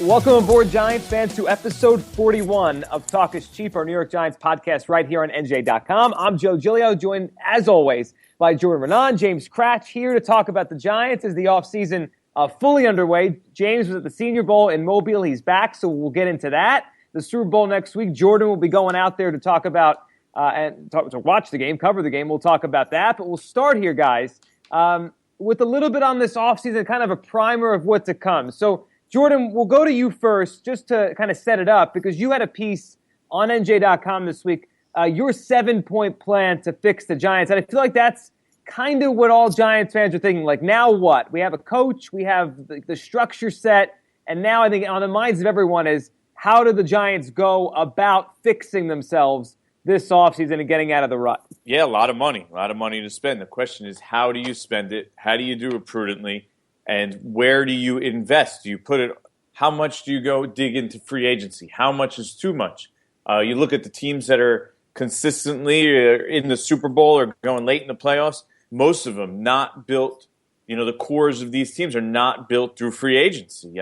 Welcome aboard, Giants fans, to episode 41 of Talk is Cheap, our New York Giants podcast right here on NJ.com. I'm Joe Giglio, joined, as always, by Jordan Renan, James Cratch, here to talk about the Giants as the offseason fully underway. James was at the Senior Bowl in Mobile. He's back, so we'll get into that. The Super Bowl next week. Jordan will be going out there to talk about to watch the game, cover the game. We'll talk about that, but we'll start here, guys, with a little bit on this offseason, kind of a primer of what to come. So, Jordan, we'll go to you first just to kind of set it up, because you had a piece on NJ.com this week, your 7-point plan to fix the Giants. And I feel like that's kind of what all Giants fans are thinking. Like, now what? We have a coach, we have the structure set, and now I think on the minds of everyone is, how do the Giants go about fixing themselves this offseason and getting out of the rut? Yeah, a lot of money to spend. The question is, how do you spend it? How do you do it prudently? And where do you invest? Do you put it? How much do you go dig into free agency? How much is too much? You look at the teams that are consistently in the Super Bowl or going late in the playoffs. Most of them not built. The cores of these teams are not built through free agency.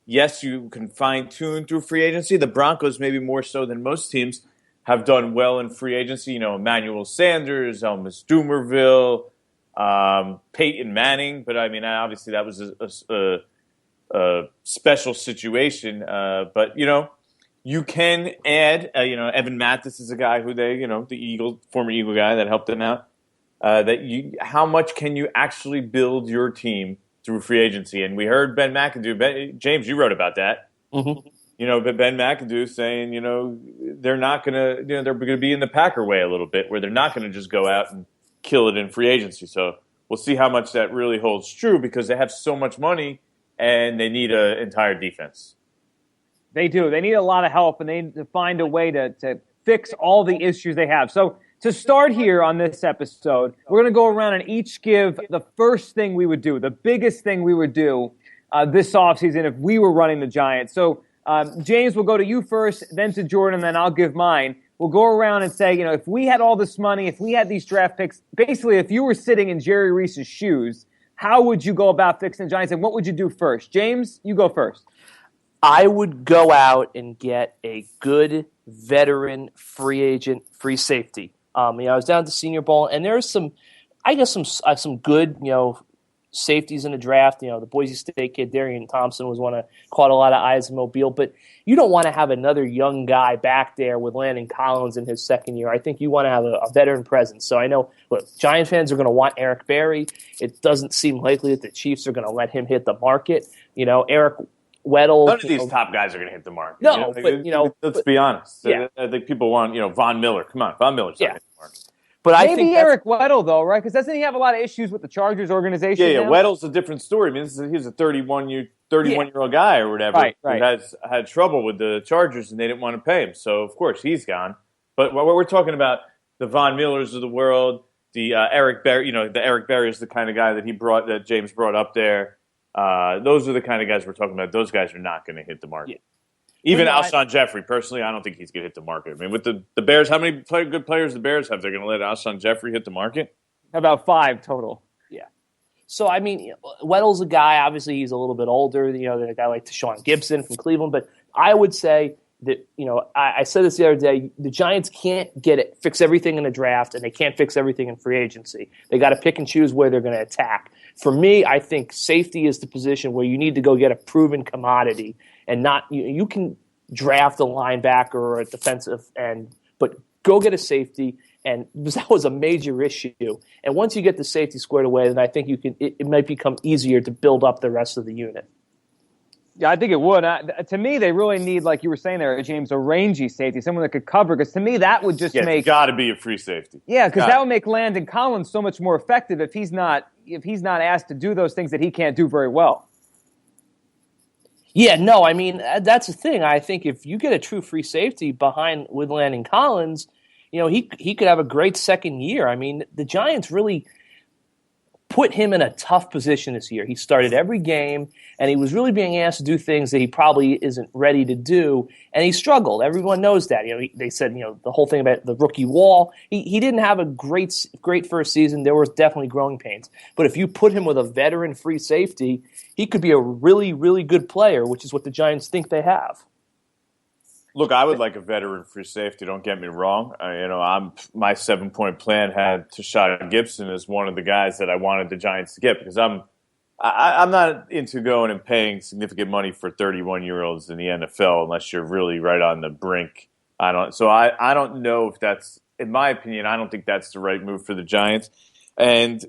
Yes, you can fine tune through free agency. The Broncos, maybe more so than most teams, have done well in free agency. Emmanuel Sanders, Elvis Dumervil. Peyton Manning, but I mean, obviously that was a special situation. But you can add. Evan Mathis is a guy who the former Eagle guy that helped them out. How much can you actually build your team through free agency? And we heard Ben McAdoo. James, you wrote about that. Mm-hmm. But Ben McAdoo saying, they're not gonna, they're gonna be in the Packer way a little bit, where they're not gonna just go out and kill it in free agency. So we'll see how much that really holds true, because they have so much money and they need an entire defense. They do. They need a lot of help, and they need to find a way to fix all the issues they have. So to start here on this episode, we're going to go around and each give the first thing we would do, the biggest thing we would do this offseason if we were running the Giants. So James, we'll go to you first, then to Jordan, then I'll give mine. We'll go around and say, if we had all this money, if we had these draft picks, basically if you were sitting in Jerry Reese's shoes, how would you go about fixing the Giants, and what would you do first? James, you go first. I would go out and get a good veteran free agent, free safety. I was down at the Senior Bowl, and there's some good, safeties in the draft. The Boise State kid, Darian Thompson, was one that caught a lot of eyes in Mobile. But you don't want to have another young guy back there with Landon Collins in his second year. I think you want to have a veteran presence. So I know, Giant fans are going to want Eric Berry. It doesn't seem likely that the Chiefs are going to let him hit the market. Eric Weddle. None of these top guys are going to hit the market. No, let's be honest. Yeah. I think people want, Von Miller. Come on, Von Miller's not hitting the market. But maybe I think Eric Weddle, though, right? Because doesn't he have a lot of issues with the Chargers organization? Yeah, now? Weddle's a different story. I mean, he's a 31-year-old guy or whatever who has had trouble with the Chargers, and they didn't want to pay him. So, of course, he's gone. But what we're talking about, the Von Millers of the world, the Eric Berry, the Eric Berry is the kind of guy that James brought up there. Those are the kind of guys we're talking about. Those guys are not going to hit the market. Yeah. Even Alshon Jeffrey, personally, I don't think he's going to hit the market. I mean, with the Bears, how many good players the Bears have? They're going to let Alshon Jeffrey hit the market? About 5 total. Yeah. So, I mean, Weddle's a guy, obviously he's a little bit older, a guy like Deshaun Gibson from Cleveland. But I would say that, I said this the other day, the Giants can't fix everything in the draft, and they can't fix everything in free agency. They got to pick and choose where they're going to attack. For me, I think safety is the position where you need to go get a proven commodity. And not you can draft a linebacker or a defensive end, but go get a safety, and that was a major issue. And once you get the safety squared away, then I think it might become easier to build up the rest of the unit. Yeah, I think it would. To me, they really need, like you were saying there, James, a rangy safety, someone that could cover. Because to me, that would just make it's got to be a free safety. Yeah, because that would make Landon Collins so much more effective if he's not asked to do those things that he can't do very well. Yeah, no, I mean, that's the thing. I think if you get a true free safety behind with Landon Collins, he could have a great second year. I mean, the Giants really put him in a tough position this year. He started every game, and he was really being asked to do things that he probably isn't ready to do, and he struggled. Everyone knows that. They said, the whole thing about the rookie wall. He didn't have a great first season. There were definitely growing pains. But if you put him with a veteran free safety, he could be a really, really good player, which is what the Giants think they have. Look, I would like a veteran free safety. Don't get me wrong. My 7-point plan had Tashad Gibson as one of the guys that I wanted the Giants to get because I'm not into going and paying significant money for 31-year-olds in the NFL unless you're really right on the brink. I don't know if that's, in my opinion, I don't think that's the right move for the Giants. And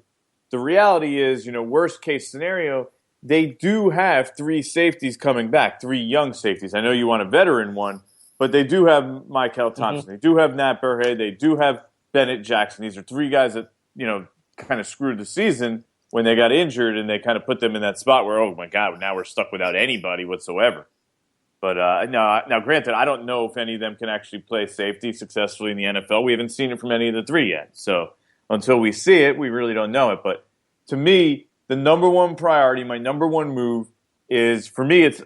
the reality is, worst case scenario, they do have 3 safeties coming back, 3 young safeties. I know you want a veteran one. But they do have Michael Thompson. Mm-hmm. They do have Nat Burhay. They do have Bennett Jackson. These are 3 guys that, kind of screwed the season when they got injured, and they kind of put them in that spot where, oh, my God, now we're stuck without anybody whatsoever. But now, granted, I don't know if any of them can actually play safety successfully in the NFL. We haven't seen it from any of the 3 yet. So until we see it, we really don't know it. But to me, the number one priority, my number one move is, for me, it's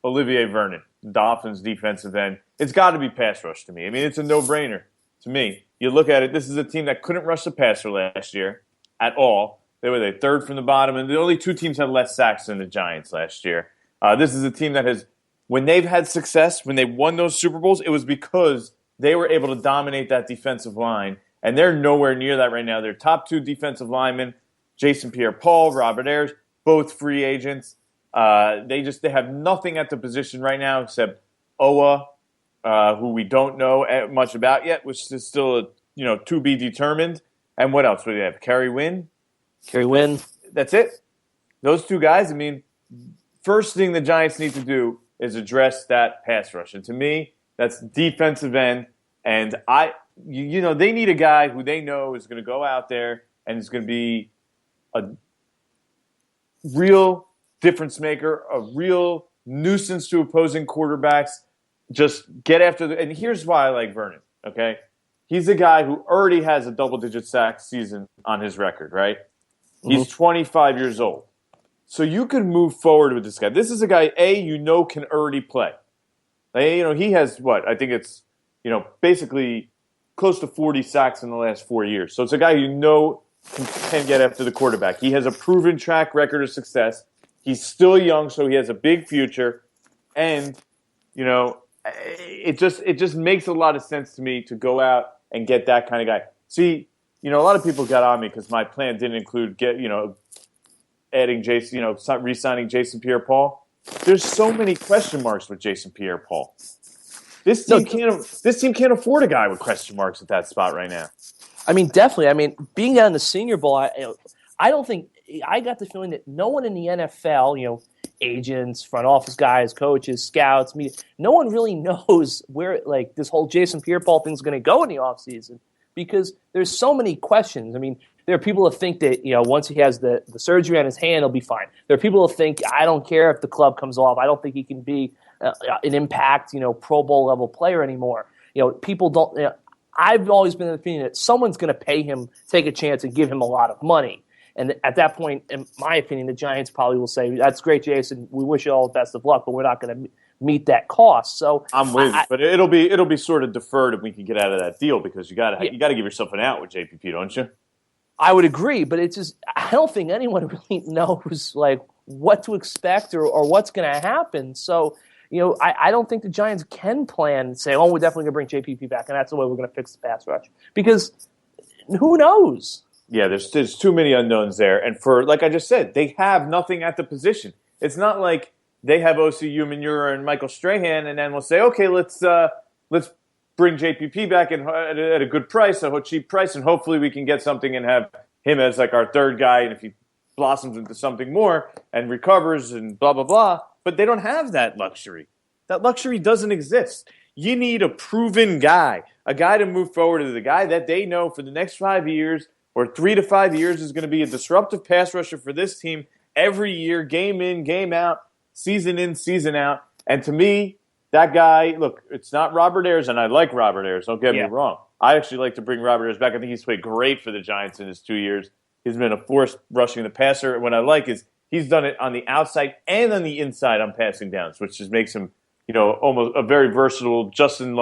Olivier Vernon, Dolphins defensive end. It's got to be pass rush to me. I mean, it's a no-brainer to me. You look at it, this is a team that couldn't rush the passer last year at all. They were third from the bottom, and the only 2 teams had less sacks than the Giants last year. This is a team that has, when they've had success, when they won those Super Bowls, it was because they were able to dominate that defensive line, and they're nowhere near that right now. Their top 2 defensive linemen, Jason Pierre-Paul, Robert Ayers, both free agents. They have nothing at the position right now except Owa, who we don't know much about yet, which is still to be determined. And what else? What do you have? Kerry Wynn. That's it. Those 2 guys. I mean, first thing the Giants need to do is address that pass rush, and to me, that's defensive end. And they need a guy who they know is going to go out there and is going to be a real difference maker, a real nuisance to opposing quarterbacks. Just get after and here's why I like Vernon, okay? He's a guy who already has a double-digit sack season on his record, right? Mm-hmm. He's 25 years old. So you could move forward with this guy. This is a guy, can already play. He has what? I think it's, basically close to 40 sacks in the last 4 years. So it's a guy can get after the quarterback. He has a proven track record of success. He's still young, so he has a big future. And, it just makes a lot of sense to me to go out and get that kind of guy. See, a lot of people got on me because my plan didn't include adding Jason, re-signing Jason Pierre-Paul. There's so many question marks with Jason Pierre-Paul. This team can't afford a guy with question marks at that spot right now. I mean, definitely. I mean, being down in the Senior Bowl, I don't think I got the feeling that no one in the NFL, agents, front office guys, coaches, scouts, media, no one really knows where this whole Jason Pierre-Paul thing is going to go in the offseason because there's so many questions. I mean, there are people that think that once he has the surgery on his hand, he'll be fine. There are people that think I don't care if the club comes off. I don't think he can be an impact, Pro Bowl level player anymore. People don't. I've always been of the opinion that someone's going to pay him, take a chance, and give him a lot of money. And at that point, in my opinion, the Giants probably will say, "That's great, Jason. We wish you all the best of luck, but we're not going to meet that cost." So I'm with you, but it'll be sort of deferred if we can get out of that deal because you got to give yourself an out with JPP, don't you? I would agree, but it's just I don't think anyone really knows what to expect or what's going to happen. So I don't think the Giants can plan and say, "Oh, we're definitely going to bring JPP back, and that's the way we're going to fix the pass rush," because who knows? Yeah, there's too many unknowns there. And for, like I just said, they have nothing at the position. It's not like they have O.C. Umenyiora and Michael Strahan, and then we'll say, okay, let's bring JPP back at a good price, a cheap price, and hopefully we can get something and have him as our 3rd guy, and if he blossoms into something more and recovers and blah, blah, blah. But they don't have that luxury. That luxury doesn't exist. You need a proven guy, a guy to move forward to the guy that they know for the next 5 years or 3 to 5 years is going to be a disruptive pass rusher for this team every year, game in, game out, season in, season out. And to me, that guy, look, it's not Robert Ayers, and I like Robert Ayers, don't get me wrong. I actually like to bring Robert Ayers back. I think he's played great for the Giants in his 2 years. He's been a force rushing the passer. And what I like is he's done it on the outside and on the inside on passing downs, which just makes him, almost a very versatile Justin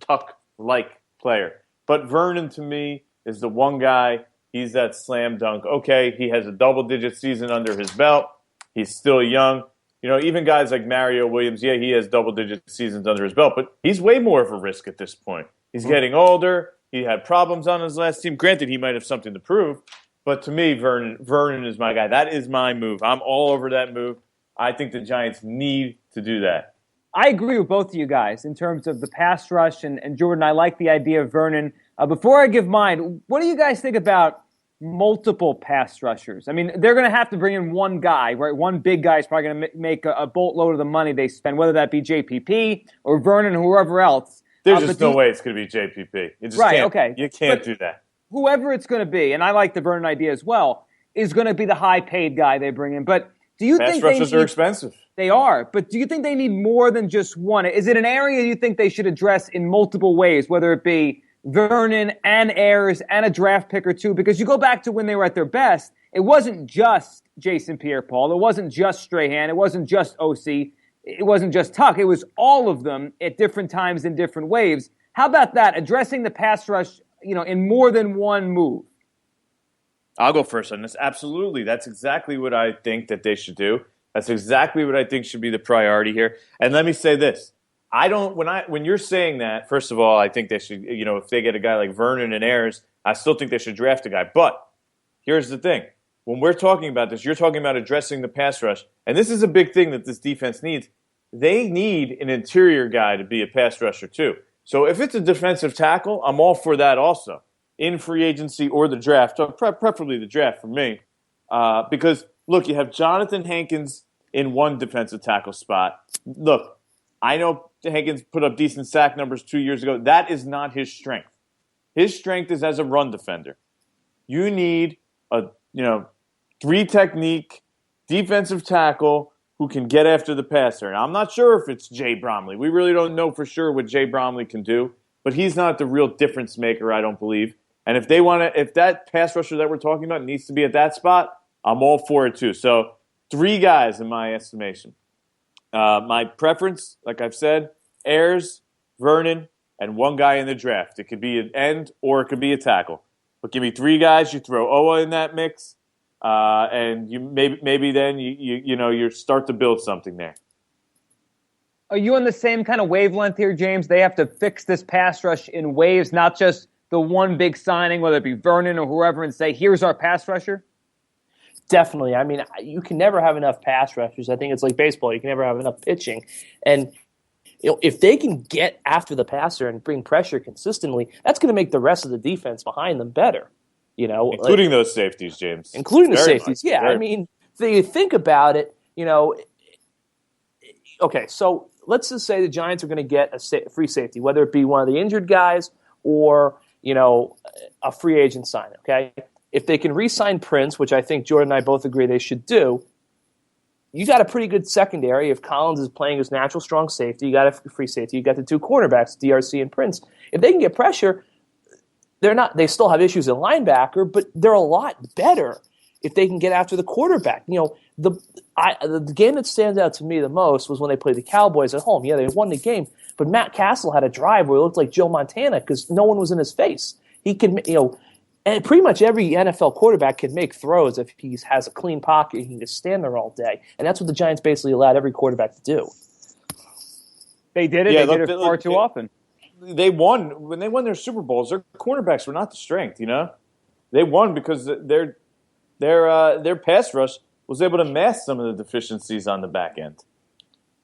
Tuck-like player. But Vernon, to me, is the one guy. He's that slam dunk. Okay, he has a double-digit season under his belt. He's still young. Even guys like Mario Williams, yeah, he has double-digit seasons under his belt, but he's way more of a risk at this point. He's getting older. He had problems on his last team. Granted, he might have something to prove, but to me, Vernon is my guy. That is my move. I'm all over that move. I think the Giants need to do that. I agree with both of you guys in terms of the pass rush, and Jordan, I like the idea of Vernon. Before I give mine, what do you guys think about multiple pass rushers? I mean, they're going to have to bring in one guy, right? One big guy is probably going to make a boatload of the money they spend, whether that be JPP or Vernon or whoever else. There's just no way it's going to be JPP. You just right, can't, okay. You can't do that. Whoever it's going to be, and I like the Vernon idea as well, is going to be the high-paid guy they bring in. But do you think pass rushers are expensive? They are. But do you think they need more than just one? Is it an area you think they should address in multiple ways, whether it be Vernon and Ayers and a draft pick or two? Because you go back to when they were at their best, it wasn't just Jason Pierre-Paul. It wasn't just Strahan. It wasn't just OC. It wasn't just Tuck. It was all of them at different times in different waves. How about that? Addressing the pass rush, in more than one move. I'll go first on this. Absolutely. That's exactly what I think that they should do. That's exactly what I think should be the priority here. And let me say this. When you're saying that, first of all, I think they should, if they get a guy like Vernon and Ayers, I still think they should draft a guy. But here's the thing. When we're talking about this, you're talking about addressing the pass rush. And this is a big thing that this defense needs. They need an interior guy to be a pass rusher too. So if it's a defensive tackle, I'm all for that also. In free agency or the draft, preferably the draft for me. Because, look, you have Jonathan Hankins in one defensive tackle spot. Look, I know Hankins put up decent sack numbers 2 years ago. That is not his strength. His strength is as a run defender. You need a, three-technique defensive tackle who can get after the passer. And I'm not sure if it's Jay Bromley. We really don't know for sure what Jay Bromley can do, but he's not the real difference maker, I don't believe. And if that pass rusher that we're talking about needs to be at that spot, I'm all for it too. So 3 guys in my estimation. My preference, like I've said, Ayers, Vernon, and one guy in the draft. It could be an end or it could be a tackle. But give me 3 guys. You throw Owa in that mix, and you maybe then you start to build something there. Are you on the same kind of wavelength here, James? They have to fix this pass rush in waves, not just the one big signing, whether it be Vernon or whoever, and say, here's our pass rusher? Definitely. I mean, you can never have enough pass rushers. I think it's like baseball. You can never have enough pitching. And if they can get after the passer and bring pressure consistently, that's going to make the rest of the defense behind them better. Including those safeties, James. Including the Very safeties, much. yeah. Very I mean, you think about it, okay, so let's just say the Giants are going to get a free safety, whether it be one of the injured guys or, a free agent sign, okay? If they can re-sign Prince, which I think Jordan and I both agree they should do, you got a pretty good secondary. If Collins is playing his natural strong safety, you got a free safety, you got the 2 cornerbacks, DRC and Prince. If they can get pressure, they still have issues in linebacker, but they're a lot better if they can get after the quarterback. The game that stands out to me the most was when they played the Cowboys at home. Yeah, they won the game, but Matt Castle had a drive where it looked like Joe Montana because no one was in his face. He can, and pretty much every NFL quarterback can make throws if he has a clean pocket. He can just stand there all day, and that's what the Giants basically allowed every quarterback to do. They did it. Yeah, they did it far too often. They won when they won their Super Bowls. Their cornerbacks were not the strength. They won because their pass rush was able to mask some of the deficiencies on the back end.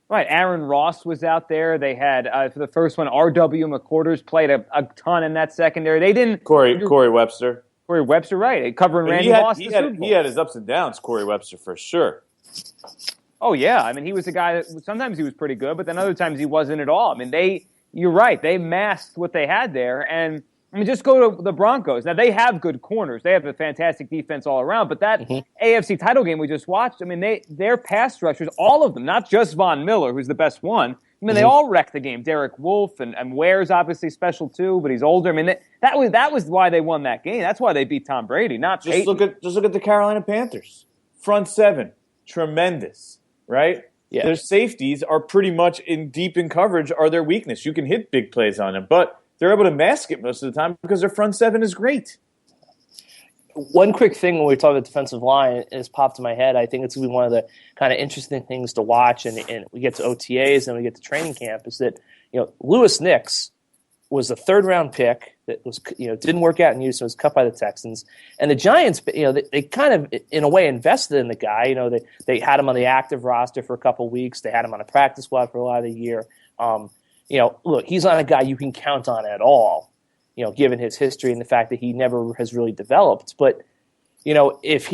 Right. Aaron Ross was out there. They had, for the first one, R.W. McQuarters played a ton in that secondary. They didn't. Corey Webster. Corey Webster, right. Covering Randy Moss. He had his ups and downs, Corey Webster, for sure. Oh, yeah. I mean, he was a guy that sometimes he was pretty good, but then other times he wasn't at all. I mean, you're right. They masked what they had there. And I mean, just go to the Broncos. Now, they have good corners. They have a fantastic defense all around. But that AFC title game we just watched, I mean, their pass rushers, all of them, not just Von Miller, who's the best one, I mean, they all wrecked the game. Derek Wolfe and Ware's obviously special too, but he's older. I mean, that was why they won that game. That's why they beat Tom Brady, not Just Peyton. look at the Carolina Panthers. Front seven, tremendous, right? Yeah. Their safeties are pretty much deep in coverage are their weakness. You can hit big plays on them, but they're able to mask it most of the time because their front seven is great. One quick thing when we talk about defensive line is popped in my head. I think it's going to be one of the kind of interesting things to watch, and we get to OTAs and we get to training camp, is that Lewis Nix was a third-round pick that was didn't work out in Houston, was cut by the Texans, and the Giants they kind of in a way invested in the guy. They had him on the active roster for a couple of weeks. They had him on a practice squad for a lot of the year. Look, he's not a guy you can count on at all. Given his history and the fact that he never has really developed. But, if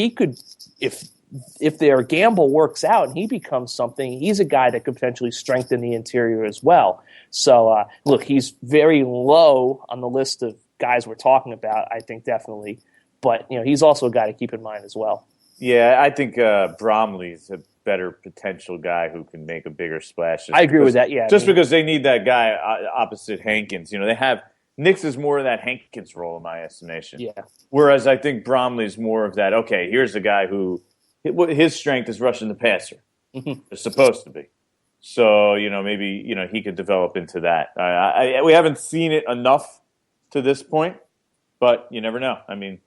their gamble works out and he becomes something, he's a guy that could potentially strengthen the interior as well. So, look, he's very low on the list of guys we're talking about, I think definitely. But, he's also a guy to keep in mind as well. Yeah, I think Bromley's a better potential guy who can make a bigger splash. I agree with that, yeah. Because they need that guy opposite Hankins. They have – Nix is more of that Hankins role in my estimation. Yeah. Whereas I think Bromley's more of that, okay, here's a guy who his strength is rushing the passer. It's supposed to be. So, maybe, he could develop into that. We haven't seen it enough to this point, but you never know. I mean,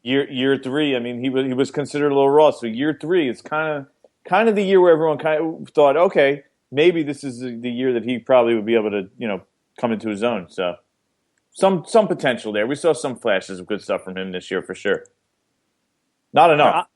year three, I mean, he was considered a little raw. So year three is kind of the year where everyone kind of thought, okay, maybe this is the year that he probably would be able to, come into his own. So. Some potential there. We saw some flashes of good stuff from him this year for sure. Not enough.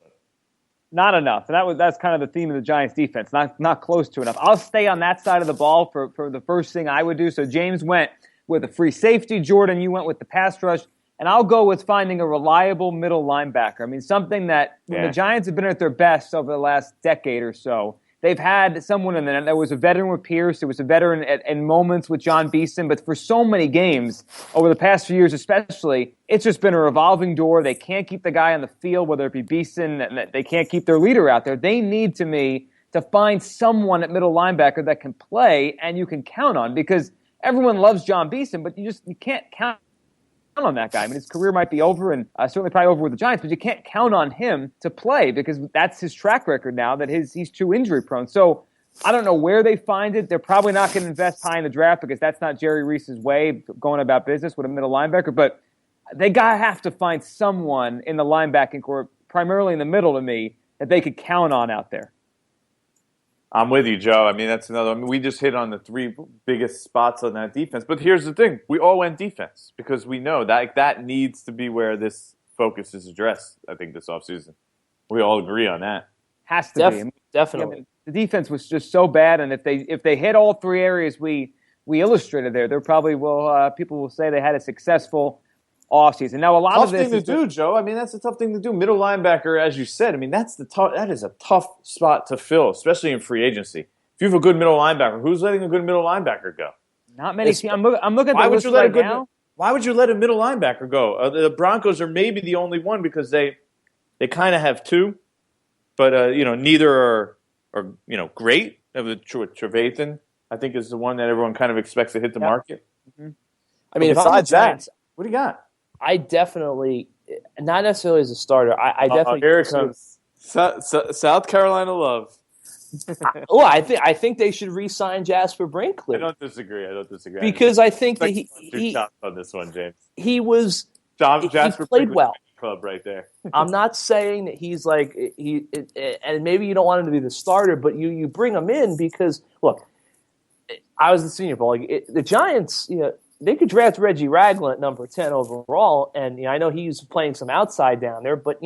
Not enough. And that's kind of the theme of the Giants defense. Not close to enough. I'll stay on that side of the ball for the first thing I would do. So James went with a free safety. Jordan, you went with the pass rush. And I'll go with finding a reliable middle linebacker. I mean, something that when the Giants have been at their best over the last decade or so, they've had someone in there. There was a veteran with Pierce. There was a veteran in moments with John Beeson. But for so many games, over the past few years especially, it's just been a revolving door. They can't keep the guy on the field, whether it be Beeson. They can't keep their leader out there. They need, to me, to find someone at middle linebacker that can play and you can count on. Because everyone loves John Beeson, but you can't count on that guy. I mean, his career might be over and certainly probably over with the Giants, but you can't count on him to play because that's his track record now that he's too injury prone. So I don't know where they find it. They're probably not going to invest high in the draft because that's not Jerry Reese's way of going about business with a middle linebacker, but they have to find someone in the linebacking core, primarily in the middle to me, that they could count on out there. I'm with you, Joe. I mean, that's another. I mean, we just hit on the three biggest spots on that defense. But here's the thing: we all went defense because we know that needs to be where this focus is addressed. I think this offseason. We all agree on that. Has to be definitely. I mean, the defense was just so bad, and if they hit all three areas we illustrated there probably will people will say they had a successful offseason. Now, a lot tough of this thing to do, Joe. I mean, that's a tough thing to do. Middle linebacker, as you said. I mean, that is a tough spot to fill, especially in free agency. If you have a good middle linebacker, who's letting a good middle linebacker go? Not many teams. I'm looking at the list right now. Why would you let a middle linebacker go? The Broncos are maybe the only one because they kind of have two, but neither are great. Trevathan, I think, is the one that everyone kind of expects to hit the market. Mm-hmm. I mean, besides that, what do you got? I definitely, not necessarily as a starter. I definitely. Here it comes. South Carolina love. Well, I think they should re-sign Jasper Brinkley. I don't disagree. Because I think that he on this one, James. He was Jasper he played Brinkley well. Club right there. I'm not saying that he's like and maybe you don't want him to be the starter, but you bring him in because look, I was the Senior Bowl. The Giants, they could draft Reggie Ragland at number 10 overall, and I know he's playing some outside down there, but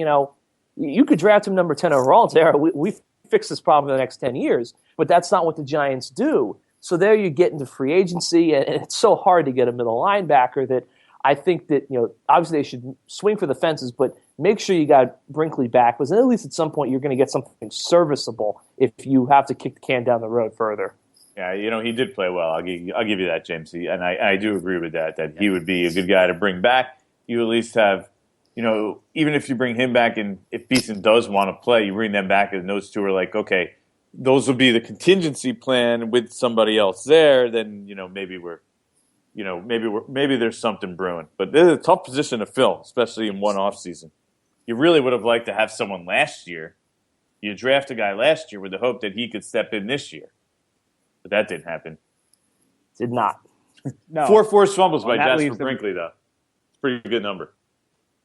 you could draft him number 10 overall and say, all right, we fix this problem in the next 10 years, but that's not what the Giants do. So there you get into free agency, and it's so hard to get a middle linebacker that I think that obviously they should swing for the fences, but make sure you got Brinkley back, because at least at some point you're going to get something serviceable if you have to kick the can down the road further. Yeah, he did play well. I'll give you that, James. And I do agree with that he would be a good guy to bring back. You at least have, even if you bring him back and if Beeson does want to play, you bring them back and those two are like, okay, those would be the contingency plan with somebody else there, then maybe there's something brewing. But this is a tough position to fill, especially in one offseason. You really would have liked to have someone last year. You draft a guy last year with the hope that he could step in this year. But that didn't happen. Did not. No. 4 forced fumbles by Jasper leaves Brinkley, though. It's a pretty good number.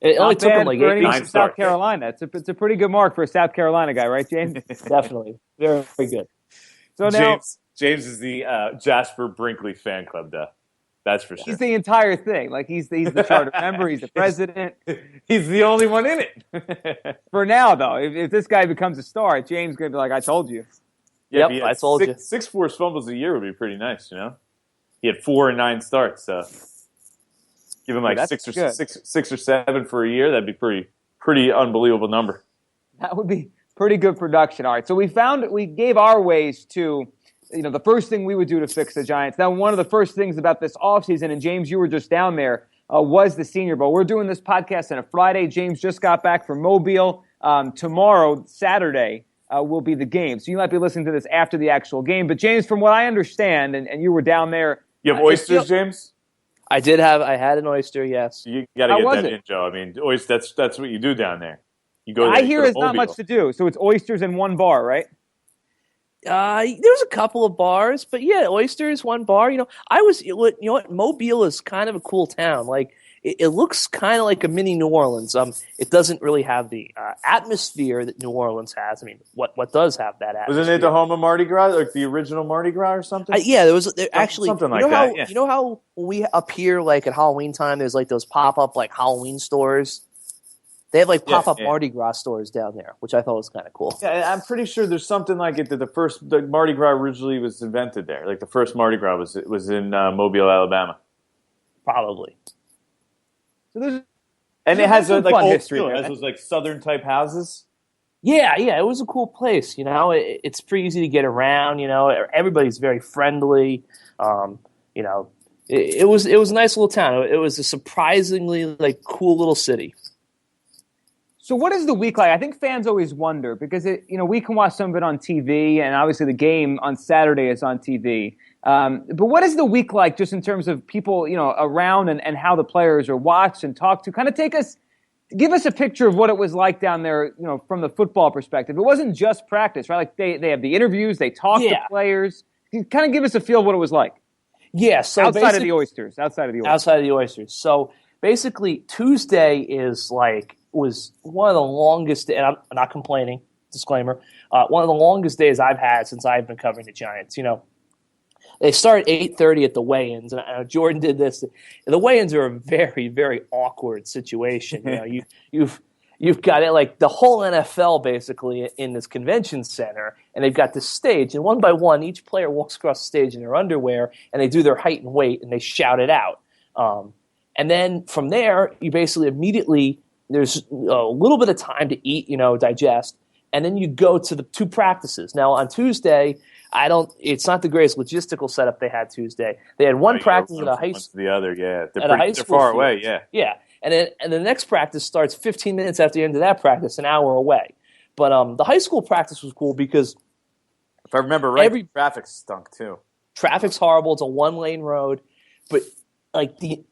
It only took him like 8 games. games. South Carolina. It's a pretty good mark for a South Carolina guy, right, James? Definitely. Very, very good. So now James is the Jasper Brinkley fan club, though. That's for sure. He's the entire thing. Like he's the charter member. He's the president. He's the only one in it. For now, though, if this guy becomes a star, James is going to be like, I told you. Yeah, yep, I told you. 6 forced fumbles a year would be pretty nice, you know? He had 4 and 9 starts, so give him like six or 7 for a year. That'd be pretty unbelievable number. That would be pretty good production. All right, so we gave our ways to, the first thing we would do to fix the Giants. Now, one of the first things about this offseason, and James, you were just down there, was the Senior Bowl. We're doing this podcast on a Friday. James just got back from Mobile. Tomorrow, Saturday, will be the game. So you might be listening to this after the actual game. But James, from what I understand, and you were down there. You have oysters, James? I had an oyster, yes. You got to get that in, Joe. I mean, that's what you do down there. You go there. I hear there's not much to do. So it's oysters in one bar, right? There's a couple of bars, but yeah, oysters, one bar. Mobile is kind of a cool town. Like it looks kind of like a mini New Orleans. It doesn't really have the atmosphere that New Orleans has. I mean, what does have that atmosphere? Wasn't it the home of Mardi Gras, like the original Mardi Gras or something? Yeah, there was actually something like that. Yeah. You know how we up here, like at Halloween time, there's like those pop up like Halloween stores. They have like pop-up Mardi Gras stores down there, which I thought was kind of cool. Yeah, I'm pretty sure there's something like it that the Mardi Gras originally was invented there. Like the first Mardi Gras was in Mobile, Alabama. Probably. So it has a fun old history. It has those like southern type houses. Yeah, it was a cool place. It's pretty easy to get around. Everybody's very friendly. It was a nice little town. It was a surprisingly like cool little city. So what is the week like? I think fans always wonder because we can watch some of it on TV, and obviously the game on Saturday is on TV. But what is the week like, just in terms of people around and how the players are watched and talked to? Kind of give us a picture of what it was like down there, from the football perspective. It wasn't just practice, right? Like they have the interviews, they talk to players. Kind of give us a feel of what it was like. Yeah, so outside of the oysters. So basically, Tuesday was one of the longest, and I'm not complaining, disclaimer, one of the longest days I've had since I've been covering the Giants. They start at 8:30 at the weigh-ins, and I know Jordan did this. The weigh-ins are a very, very awkward situation. You've got it like the whole NFL basically in this convention center, and they've got this stage, and one by one, each player walks across the stage in their underwear, and they do their height and weight, and they shout it out. And then from there, you basically immediately there's a little bit of time to eat, digest, and then you go to the 2 practices. Now on Tuesday, it's not the greatest logistical setup they had Tuesday. They had one practice at a high school. The other, yeah, they're far away, yeah. Yeah, and the next practice starts 15 minutes after the end of that practice, an hour away. But the high school practice was cool because, if I remember right, traffic stunk too. Traffic's horrible. It's a 1-lane road, but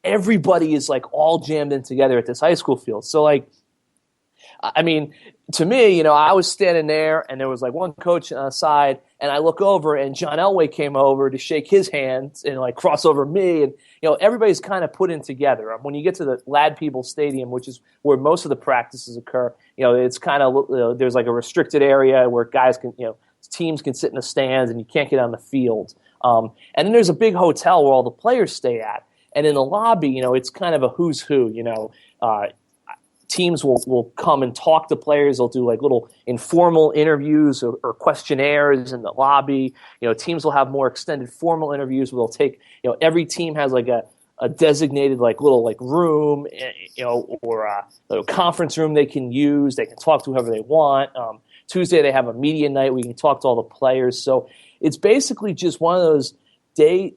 everybody is like all jammed in together at this high school field. So to me, I was standing there and there was like one coach on the side, and I look over and John Elway came over to shake his hand and like cross over me, and everybody's kind of put in together. When you get to the Lad People Stadium, which is where most of the practices occur, it's kind of there's like a restricted area where guys can teams can sit in the stands and you can't get on the field. And then there's a big hotel where all the players stay at. And in the lobby, it's kind of a who's who. Teams will come and talk to players. They'll do like little informal interviews or questionnaires in the lobby. Teams will have more extended formal interviews where they'll take, every team has like a designated like little like room, or a conference room they can use. They can talk to whoever they want. Tuesday they have a media night where you can talk to all the players. So it's basically just one of those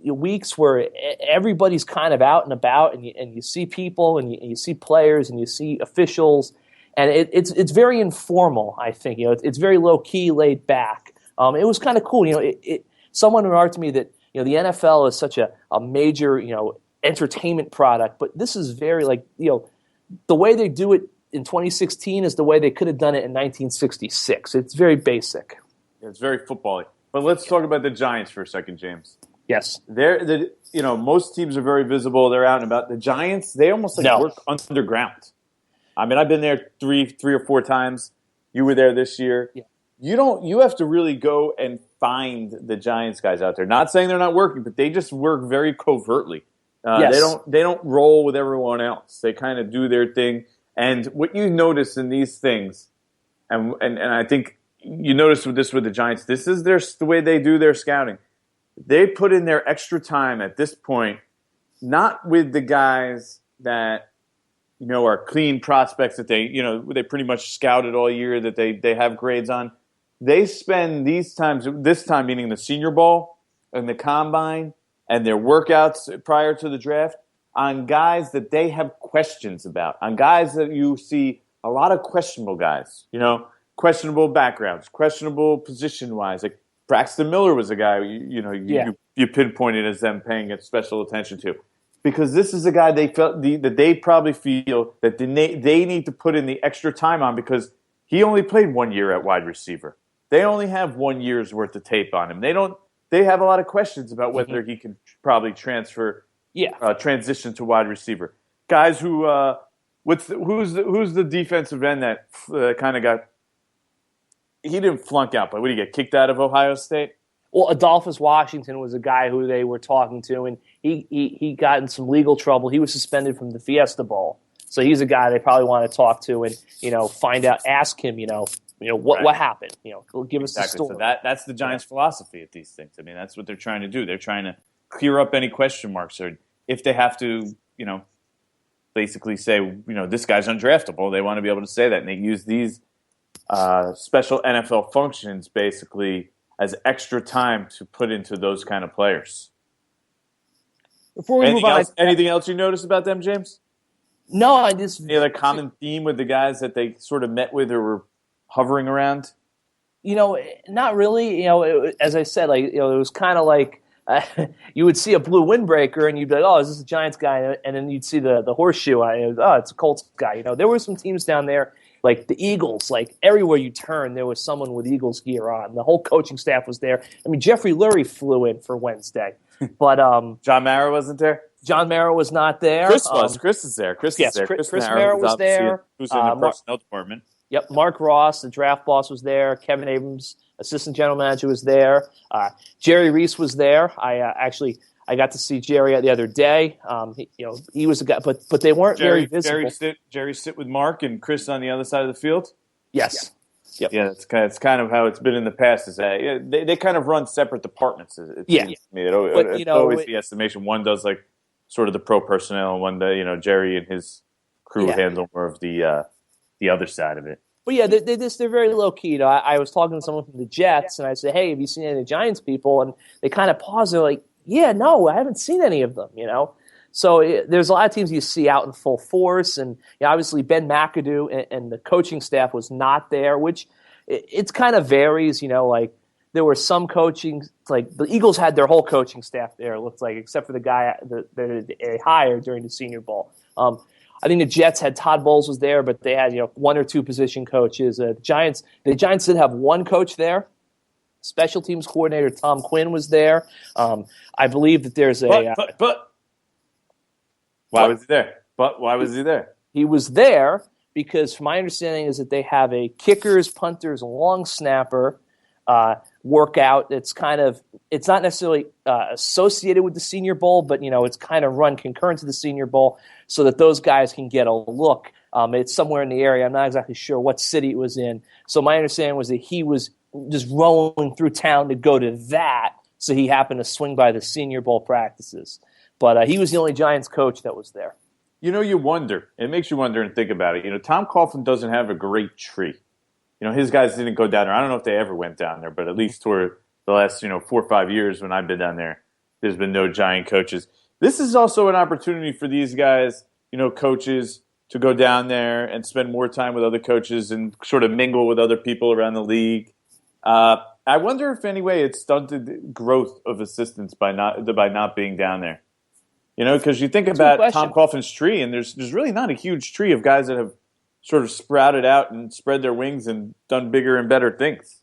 weeks where everybody's kind of out and about, and you see people and you see players and you see officials, and it's very informal. I think it's very low key, laid back. It was kind of cool. Someone remarked to me that the NFL is such a major entertainment product, but this is very the way they do it in 2016 is the way they could have done it in 1966. It's very basic. It's very football-y. But let's talk about the Giants for a second, James. Yes. Most teams are very visible. They're out and about. The Giants, they almost work underground. I mean, I've been there three or four times. You were there this year. Yeah. You have to really go and find the Giants guys out there. Not saying they're not working, but they just work very covertly. Yes. They don't roll with everyone else. They kind of do their thing. And what you notice in these things, and I think you notice with the Giants, this is the way they do their scouting. They put in their extra time at this point, not with the guys that are clean prospects that they pretty much scouted all year that they have grades on. They spend this time meaning the Senior Bowl and the Combine and their workouts prior to the draft on guys that they have questions about, on guys that you see a lot of questionable guys, questionable backgrounds, questionable position-wise. Like Braxton Miller was a guy you pinpointed as them paying special attention to. Because this is a guy that they probably feel that they need to put in the extra time on because he only played 1 year at wide receiver. They only have 1 year's worth of tape on him. They have a lot of questions about whether he can probably transition to wide receiver. Guys who who's the defensive end that kind of got he didn't flunk out, but what did he get kicked out of Ohio State? Well, Adolphus Washington was a guy who they were talking to, and he got in some legal trouble. He was suspended from the Fiesta Bowl, so he's a guy they probably want to talk to and find out, ask him, what happened. Give us the story. So that's the Giants' philosophy at these things. I mean, that's what they're trying to do. They're trying to clear up any question marks, or if they have to, basically say, this guy's undraftable. They want to be able to say that, and they use these special NFL functions basically as extra time to put into those kind of players. Before we move on, anything else you notice about them, James? No, any other common theme with the guys that they sort of met with or were hovering around? Not really. As I said, it was kind of like you would see a blue windbreaker and you'd be like, "Oh, is this a Giants guy?" And then you'd see the horseshoe. It's a Colts guy. There were some teams down there. Like the Eagles, everywhere you turn, there was someone with Eagles gear on. The whole coaching staff was there. I mean, Jeffrey Lurie flew in for Wednesday, but John Mara wasn't there. John Mara was not there. Chris was. Chris is there. Chris is there. Chris Mara was there. Who's in the personnel department? Yep. Mark Ross, the draft boss, was there. Kevin Abrams, assistant general manager, was there. Jerry Reese was there. I got to see Jerry the other day. He was a guy, but they weren't very visible. Jerry sit with Mark and Chris on the other side of the field? Yes. Yep. Yeah, it's kind of how it's been in the past. Is that they kind of run separate departments. It seems to me. It's always the estimation. One does sort of the pro personnel, and one Jerry and his crew handle more of the other side of it. But yeah, they're very low key. I was talking to someone from the Jets, and I said, "Hey, have you seen any of the Giants people?" And they kind of paused. They're like, "Yeah, no, I haven't seen any of them." So there's a lot of teams you see out in full force, and obviously Ben McAdoo and the coaching staff was not there, which it's kind of varies. There were some coaching, the Eagles had their whole coaching staff there. It looks like, except for the guy that they hired during the Senior Bowl. I think the Jets had Todd Bowles was there, but they had one or two position coaches. The Giants did have one coach there. Special teams coordinator Tom Quinn was there. I believe that there's But why was he there? But why was he there? He was there because, from my understanding, is that they have a kickers, punters, long snapper workout. It's not necessarily associated with the Senior Bowl, but it's kind of run concurrent to the Senior Bowl, so that those guys can get a look. It's somewhere in the area. I'm not exactly sure what city it was in. So my understanding was that he was just rolling through town to go to that, so he happened to swing by the Senior Bowl practices. But he was the only Giants coach that was there. You wonder. It makes you wonder and think about it. Tom Coughlin doesn't have a great tree. His guys didn't go down there. I don't know if they ever went down there, but at least toward the last 4 or 5 years when I've been down there, there's been no Giant coaches. This is also an opportunity for these guys, coaches, to go down there and spend more time with other coaches and sort of mingle with other people around the league. I wonder if anyway it stunted growth of assistants by not being down there. You know, because you think about Tom Coughlin's tree, and there's really not a huge tree of guys that have sort of sprouted out and spread their wings and done bigger and better things.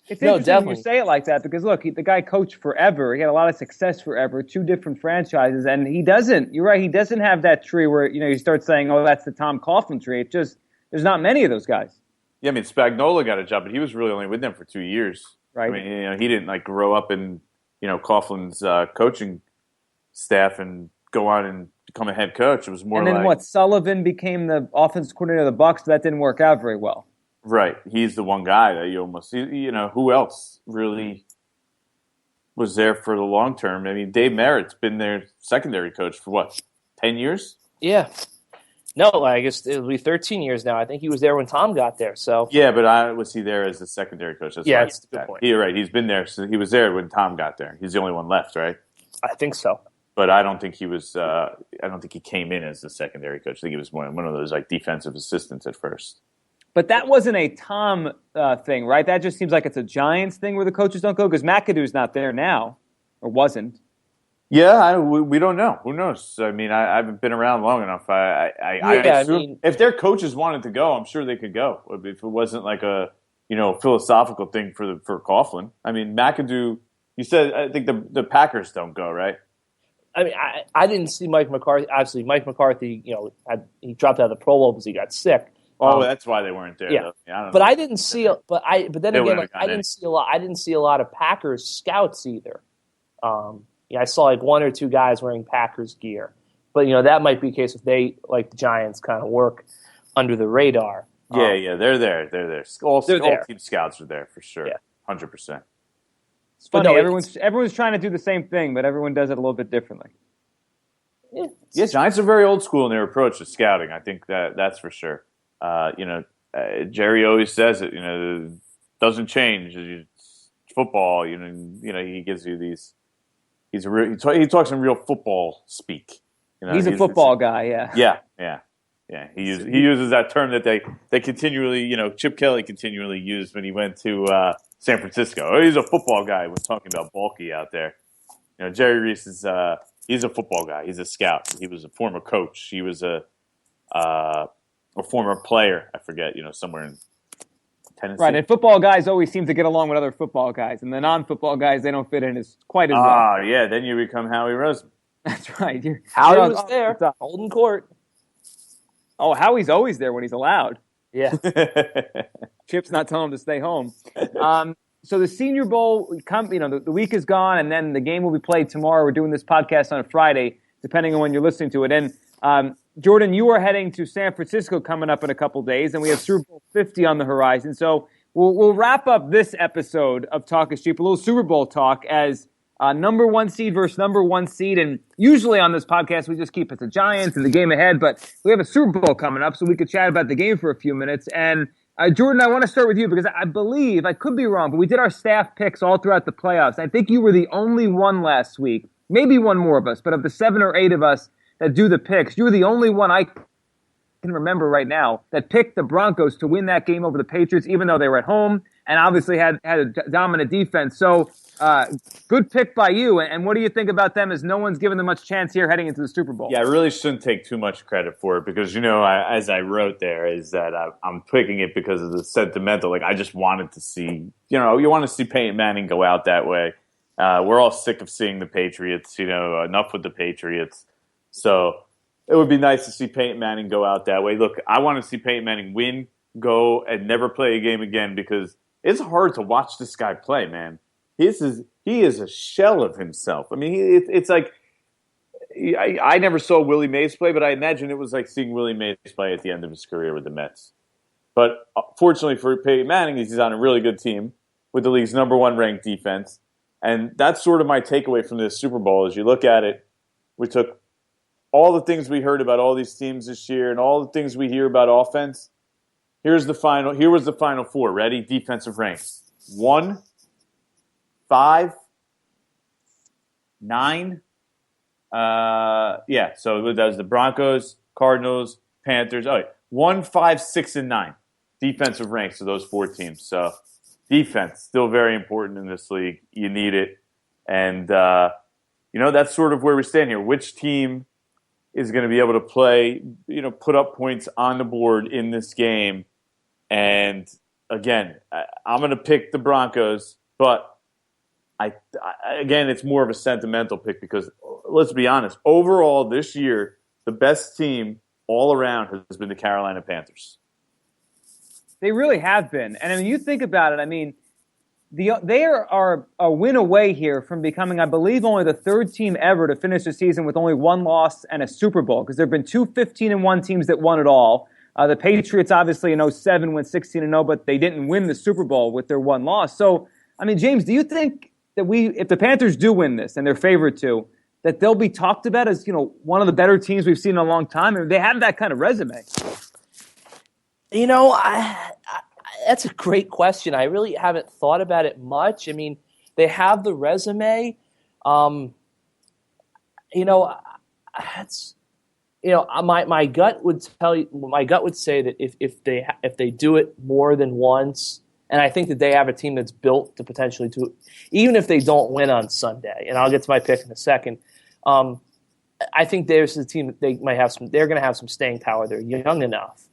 It's interesting when you say it like that because, look, the guy coached forever. He had a lot of success forever, 2 different franchises, and he doesn't. You're right. He doesn't have that tree where, you start saying, oh, that's the Tom Coughlin tree. It just – there's not many of those guys. Yeah, I mean, Spagnuolo got a job, but he was really only with them for 2 years. Right. I mean, he didn't, grow up in, Coughlin's coaching staff and go on and become a head coach. It was more and then Sullivan became the offensive coordinator of the Bucs, but that didn't work out very well. Right. He's the one guy that you almost, who else really was there for the long term? I mean, Dave Merritt's been their secondary coach for 10 years? Yeah. No, I guess it'll be 13 years now. I think he was there when Tom got there. So yeah, but was he there as the secondary coach? That's a good point. You're right. He's been there. So he was there when Tom got there. He's the only one left, right? I think so. But I don't think he was. I don't think he came in as the secondary coach. I think he was one of those defensive assistants at first. But that wasn't a Tom thing, right? That just seems like it's a Giants thing where the coaches don't go because McAdoo's not there now, or wasn't. Yeah, we don't know. Who knows? I mean, I haven't been around long enough. I assume if their coaches wanted to go, I'm sure they could go. If it wasn't like a philosophical thing for Coughlin. I mean, McAdoo. You said I think the Packers don't go, right? I mean, I didn't see Mike McCarthy. Obviously, Mike McCarthy, he dropped out of the Pro Bowl because he got sick. Oh, that's why they weren't there. Yeah, I don't know. But I didn't see. I didn't see a lot. I didn't see a lot of Packers scouts either. I saw one or 2 guys wearing Packers gear, but that might be the case if they, like the Giants, kind of work under the radar. Yeah, they're there. They're there. All team scouts are there for sure. Yeah, 100%. It's funny. Everyone's trying to do the same thing, but everyone does it a little bit differently. Yeah, Giants are very old school in their approach to scouting. I think that's for sure. Jerry always says it. It doesn't change. It's football. He gives you these. He talks in real football speak. He's a football guy. Yeah. Yeah. He uses that term that they continually, Chip Kelly continually used when he went to San Francisco. Oh, he's a football guy when talking about Balky out there. Jerry Reese is he's a football guy. He's a scout. He was a former coach. He was a former player. I forget. Somewhere in Tennessee. Right, and football guys always seem to get along with other football guys, and the non-football guys, they don't fit in quite as well. Ah, yeah, then you become Howie Roseman. That's right. Howie was there, holding court. Oh, Howie's always there when he's allowed. Yeah. Chip's not telling him to stay home. So the Senior Bowl, the week is gone, and then the game will be played tomorrow. We're doing this podcast on a Friday, depending on when you're listening to it. And Jordan, you are heading to San Francisco coming up in a couple days, and we have Super Bowl 50 on the horizon. So we'll wrap up this episode of Talk is Cheap, a little Super Bowl talk, as number 1 seed versus number 1 seed. And usually on this podcast, we just keep it the Giants and the game ahead, but we have a Super Bowl coming up, so we could chat about the game for a few minutes. And Jordan, I want to start with you because I believe, I could be wrong, but we did our staff picks all throughout the playoffs. I think you were the only one last week, maybe one more of us, but of the 7 or 8 of us that do the picks, you were the only one I can remember right now that picked the Broncos to win that game over the Patriots, even though they were at home and obviously had a dominant defense. So good pick by you. And what do you think about them, as no one's given them much chance here heading into the Super Bowl? Yeah, I really shouldn't take too much credit for it because, as I wrote there, is that I'm picking it because of the sentimental. Like, I just wanted to see, you want to see Peyton Manning go out that way. We're all sick of seeing the Patriots, enough with the Patriots. So it would be nice to see Peyton Manning go out that way. Look, I want to see Peyton Manning win, go, and never play a game again because it's hard to watch this guy play, man. He is a shell of himself. I mean, it's like I never saw Willie Mays play, but I imagine it was like seeing Willie Mays play at the end of his career with the Mets. But fortunately for Peyton Manning, he's on a really good team with the league's number 1 ranked defense. And that's sort of my takeaway from this Super Bowl. As you look at it, we took all the things we heard about all these teams this year and all the things we hear about offense. Here was the final 4. Ready? Defensive ranks. 1, 5, 9. So that was the Broncos, Cardinals, Panthers. 1, 5, 6, and 9. Defensive ranks of those 4 teams. So defense, still very important in this league. You need it. And, that's sort of where we stand here. Which team is going to be able to play, put up points on the board in this game? And, again, I'm going to pick the Broncos, but again, it's more of a sentimental pick because, let's be honest, overall this year, the best team all around has been the Carolina Panthers. They really have been. And I mean, you think about it, I mean, they are a win away here from becoming, I believe, only the third team ever to finish the season with only one loss and a Super Bowl, because there have been two 15-1 teams that won it all. The Patriots, obviously, in 2007 went 16-0, but they didn't win the Super Bowl with their one loss. So, I mean, James, do you think that if the Panthers do win this, and they're favored to, that they'll be talked about as, one of the better teams we've seen in a long time? I mean, they have that kind of resume. That's a great question. I really haven't thought about it much. I mean, they have the resume. My gut would tell you. My gut would say that if they do it more than once, and I think that they have a team that's built to potentially do it, even if they don't win on Sunday. And I'll get to my pick in a second. I think there's a team that they might have some. They're going to have some staying power. They're young enough,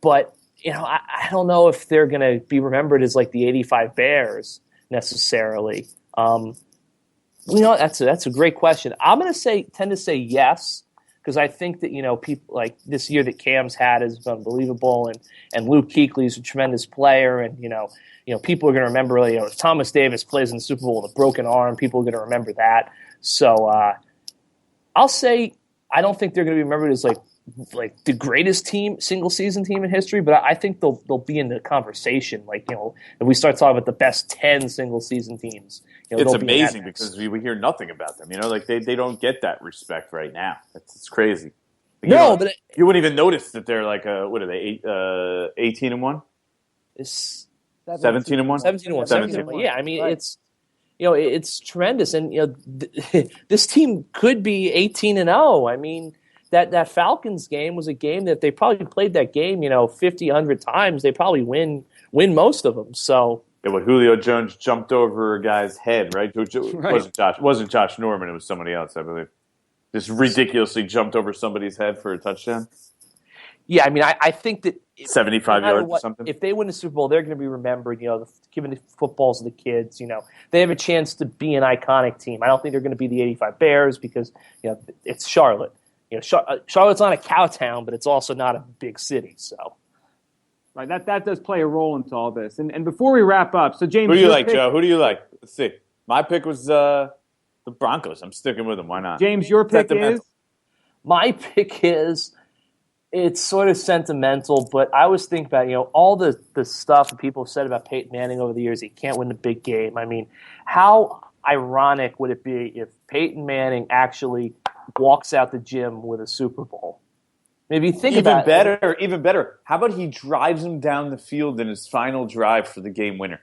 but I don't know if they're going to be remembered as like the '85 Bears necessarily. That's a great question. I'm going to tend to say yes, because I think that people like this year that Cam's had is unbelievable, and Luke Kuechly's a tremendous player, and people are going to remember. Thomas Davis plays in the Super Bowl with a broken arm. People are going to remember that. So I'll say I don't think they're going to be remembered as like the greatest single season team in history, but I think they'll be in the conversation. If we start talking about the best 10 single season teams, it's amazing because we hear nothing about them. They don't get that respect right now. It's crazy. But you wouldn't even notice that they're like what are they 18-1? 17-1? 17-1. Yeah, I mean it's it's tremendous, and this team could be 18-0. I mean. That Falcons game was a game that they probably played that game, 50, 100 times. They probably win most of them. So Julio Jones jumped over a guy's head, right? It wasn't Josh Norman. It was somebody else, I believe. Just ridiculously jumped over somebody's head for a touchdown. Yeah, I mean, I think that 75 yards or something. If they win the Super Bowl, they're going to be remembered. Giving the footballs to the kids. They have a chance to be an iconic team. I don't think they're going to be the '85 Bears because it's Charlotte. Charlotte's not a cow town, but it's also not a big city. So, right, that does play a role into all this. And before we wrap up, so James, who do you like, Joe? Who do you like? Let's see. My pick was the Broncos. I'm sticking with them. Why not? James, your pick is? My pick is. It's sort of sentimental, but I was thinking about all the stuff that people have said about Peyton Manning over the years. He can't win the big game. I mean, how ironic would it be if Peyton Manning actually walks out the gym with a Super Bowl? Maybe think about it. Even better. How about he drives him down the field in his final drive for the game winner?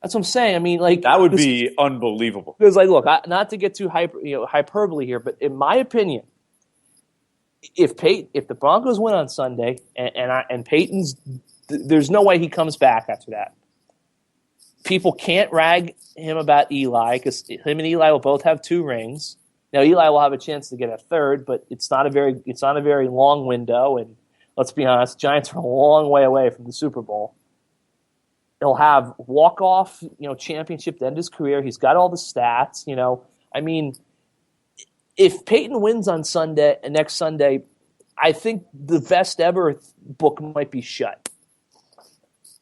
That's what I'm saying. I mean, that would be unbelievable. Because, look, not to get too hyperbole here, but in my opinion, if the Broncos win on Sunday and Peyton's, there's no way he comes back after that. People can't rag him about Eli because him and Eli will both have 2 rings. Now Eli will have a chance to get a third, but it's not a very long window. And let's be honest, Giants are a long way away from the Super Bowl. He'll have walk-off, championship to end his career. He's got all the stats. I mean, if Peyton wins on next Sunday, I think the best ever book might be shut.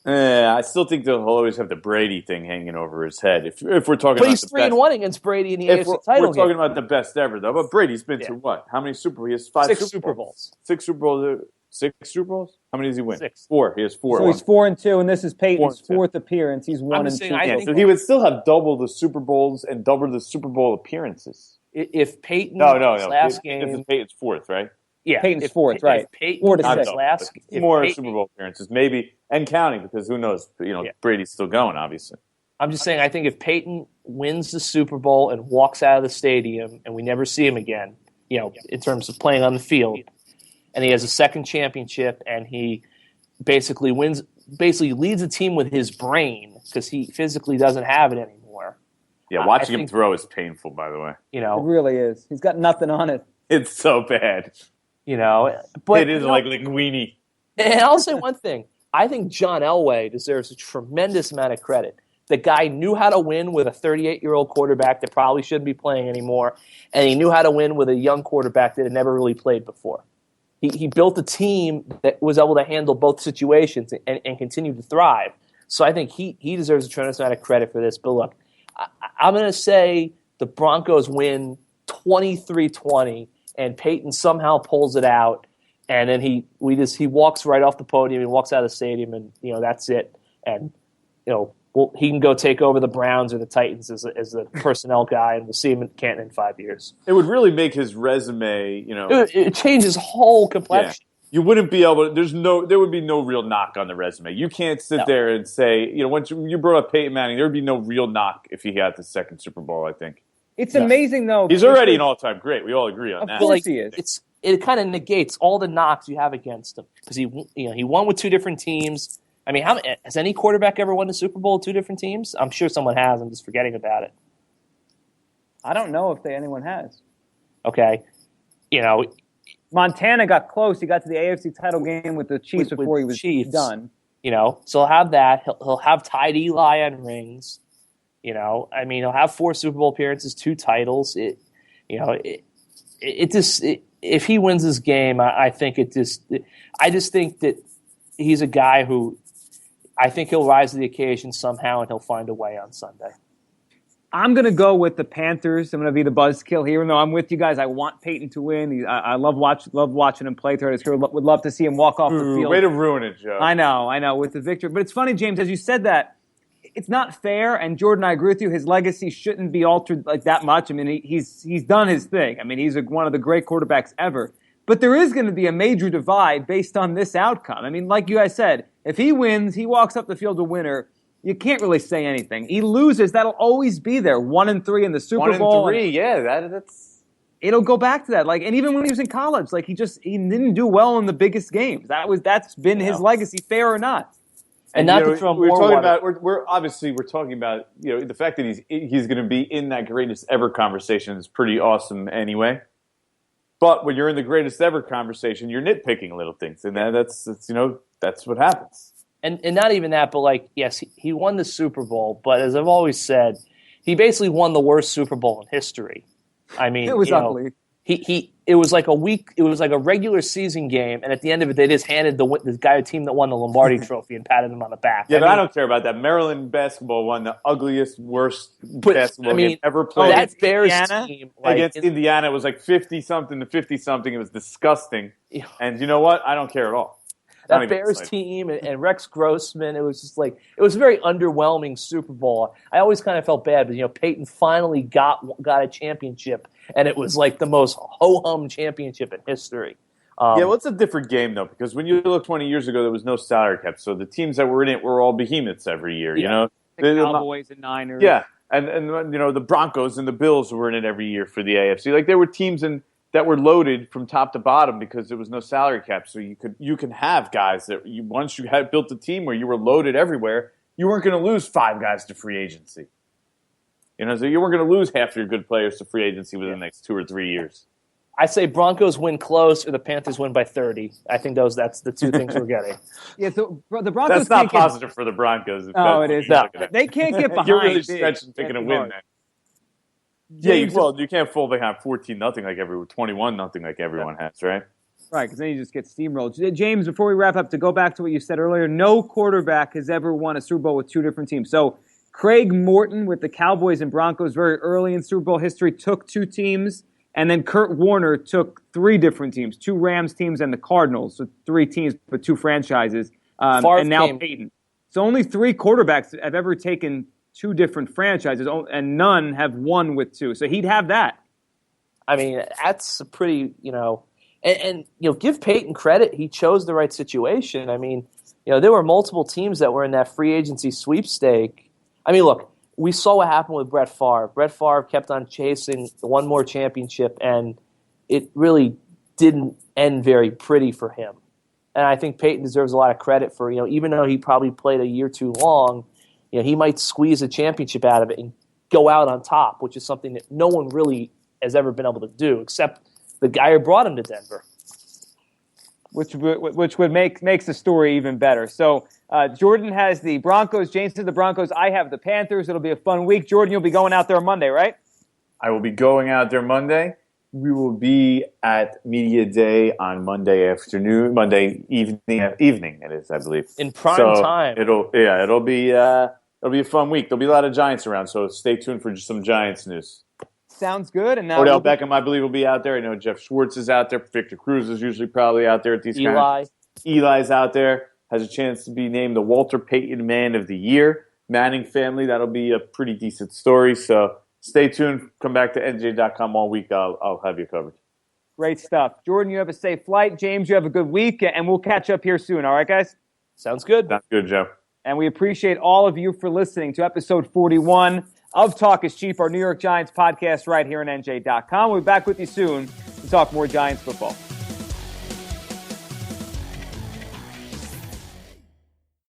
I still think they'll always have the Brady thing hanging over his head. If we're talking, but he's 3-1 against Brady in the AFC title game. We're talking about the best ever, though. But Brady's been to what? How many Super Bowls? He has 5 Super Bowls. 6 Super Bowls. 6 Super Bowls? How many does he win? 6. 4. He has 4. So he's 4-2, and this is Peyton's 4th appearance. He's 1-2. So he would still have double the Super Bowls and double the Super Bowl appearances. If Peyton last game, if Peyton's 4th, right? Yeah, Peyton's 4th, right? 4 to 6. More Super Bowl appearances, maybe, and counting, because who knows? Brady's still going, obviously. I'm just saying, I think if Peyton wins the Super Bowl and walks out of the stadium and we never see him again, in terms of playing on the field, and he has a second championship and he basically leads a team with his brain because he physically doesn't have it anymore. Yeah, watching him throw is painful, by the way. It really is. He's got nothing on it. It's so bad. But it is like linguini. And I'll say one thing. I think John Elway deserves a tremendous amount of credit. The guy knew how to win with a 38-year-old quarterback that probably shouldn't be playing anymore, and he knew how to win with a young quarterback that had never really played before. He built a team that was able to handle both situations and continue to thrive. So I think he deserves a tremendous amount of credit for this. But look, I'm going to say the Broncos win 23-20, and Peyton somehow pulls it out, and then he walks right off the podium. He walks out of the stadium, and that's it. And he can go take over the Browns or the Titans as the personnel guy, and we'll see him in Canton in 5 years. It would really make his resume, It changes whole complexion. Yeah. You wouldn't be able to, there would be no real knock on the resume. You can't sit there and say, once you brought up Peyton Manning, there would be no real knock if he got the second Super Bowl, I think. It's amazing, though. He's already an all-time great. We all agree on that. Of course he is. It kind of negates all the knocks you have against him because he won with two different teams. I mean, has any quarterback ever won the Super Bowl with two different teams? I'm sure someone has. I'm just forgetting about it. I don't know if anyone has. Okay. Montana got close. He got to the AFC title game with the Chiefs before he was done. So he'll have that. He'll have tied Eli on rings. He'll have 4 Super Bowl appearances, 2 titles. If he wins this game, I just think that he's a guy who I think he'll rise to the occasion somehow, and he'll find a way on Sunday. I'm going to go with the Panthers. I'm going to be the buzzkill here. Even though I'm with you guys, I want Peyton to win. I love watching him play throughout his career. Would love to see him walk off the field. Way to ruin it, Joe. I know, with the victory. But it's funny, James, as you said that, it's not fair, and Jordan, I agree with you, his legacy shouldn't be altered like that much. I mean, he's done his thing. I mean, he's one of the great quarterbacks ever. But there is going to be a major divide based on this outcome. I mean, like you guys said, if he wins, he walks up the field a winner, you can't really say anything. He loses, that'll always be there. 1-3 in the Super Bowl. 1-3, yeah, that's. It'll go back to that. Like, and even when he was in college, like he didn't do well in the biggest games. That's been his legacy, fair or not. And not to throw more water. We're talking about the fact that he's going to be in that greatest ever conversation is pretty awesome anyway. But when you're in the greatest ever conversation, you're nitpicking little things, and that's what happens. And not even that, but yes, he won the Super Bowl, but as I've always said, he basically won the worst Super Bowl in history. I mean, it was ugly. It was like a regular season game, and at the end of it, they just handed the guy a team that won the Lombardi Trophy and patted him on the back. Yeah, I don't care about that. Maryland basketball won the ugliest, worst basketball game ever played. That Bears team against Indiana, it was like 50-something to 50-something. It was disgusting. Yeah. And you know what? I don't care at all. That Bears team and Rex Grossman, it was just it was a very underwhelming Super Bowl. I always kind of felt bad, but Peyton finally got a championship, and it was like the most ho-hum championship in history. It's a different game though, because when you look 20 years ago, there was no salary cap, so the teams that were in it were all behemoths every year. The Cowboys and Niners. Yeah, and the Broncos and the Bills were in it every year for the AFC. Like there were teams that were loaded from top to bottom because there was no salary cap. So you can have guys that once you had built a team where you were loaded everywhere, you weren't going to lose 5 guys to free agency. So you weren't going to lose half your good players to free agency within the next 2 or 3 years. I say Broncos win close or the Panthers win by 30. I think that's the 2 things we're getting. Yeah, so the Broncos. That's not positive for the Broncos. Oh, it is. No. They can't get behind. You're really stretching picking a win then. Yeah, you can't fall behind 14-0 like 21-0 like everyone has, right? Right, because then you just get steamrolled. James, before we wrap up, to go back to what you said earlier, no quarterback has ever won a Super Bowl with 2 different teams. So Craig Morton with the Cowboys and Broncos very early in Super Bowl history took 2 teams, and then Kurt Warner took 3 different teams, 2 Rams teams and the Cardinals, so 3 teams but 2 franchises, and now Peyton. So only 3 quarterbacks have ever taken 2 different franchises, and none have won with 2. So he'd have that. I mean, that's a pretty, and give Peyton credit. He chose the right situation. I mean, there were multiple teams that were in that free agency sweepstake. I mean, look, we saw what happened with Brett Favre. Brett Favre kept on chasing one more championship, and it really didn't end very pretty for him. And I think Peyton deserves a lot of credit for, even though he probably played a year too long, he might squeeze a championship out of it and go out on top, which is something that no one really has ever been able to do except the guy who brought him to Denver. Which would makes the story even better. So Jordan has the Broncos, James has the Broncos, I have the Panthers. It'll be a fun week. Jordan, you'll be going out there on Monday, right? I will be going out there Monday. We will be at Media Day on Monday evening it is, I believe. In prime time. It'll be a fun week. There'll be a lot of Giants around, so stay tuned for some Giants news. Sounds good. And Odell Beckham, I believe, will be out there. I know Jeff Schwartz is out there. Victor Cruz is usually probably out there at these kinds. Eli's out there. Has a chance to be named the Walter Payton Man of the Year. Manning family, that'll be a pretty decent story. So stay tuned. Come back to NJ.com all week. I'll have you covered. Great stuff. Jordan, you have a safe flight. James, you have a good week. And we'll catch up here soon. All right, guys? Sounds good. Sounds good, Joe. And we appreciate all of you for listening to episode 41 of Talk is Cheap, our New York Giants podcast right here on NJ.com. We'll be back with you soon to talk more Giants football.